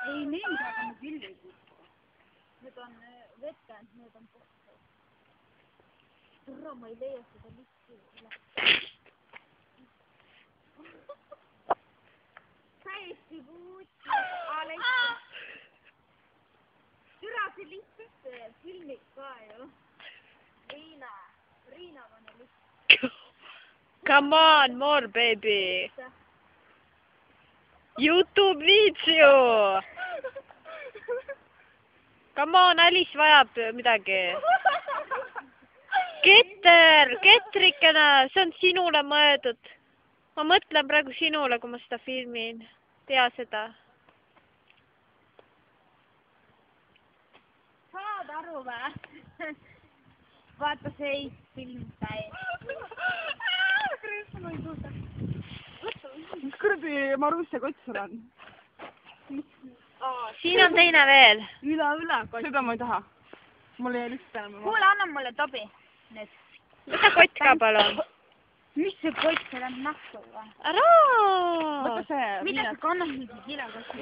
Ei need, aga me küll ei kuku. Need on vette, need on pohtu. Türa, ma ei leia seda listi üle. Täiesti puuti. Türa, see lihtsalt filmib ka ju. Riina pane listi. Come on, more baby. YouTube video. Come on, Alice vajab midagi. Ketrikene, see on sinule mõeldud. Ma mõtlen praegu sinule, kui ma seda filmin. Tea seda. Saad aru vä? Vaata see film täis. Kristel ei suuda. Mis kuradi Marussia kott sul on? Siin on teine veel. Üle kott. Seda ma ei taha. Mul ei lihtsalt enam. Kuule, anna mulle tobi. Nüüd. Võta kott ka palun. Mis see kott, see läheb nähtu või? Ära! Võta see. Mida sa kannad nüüd kilekotti?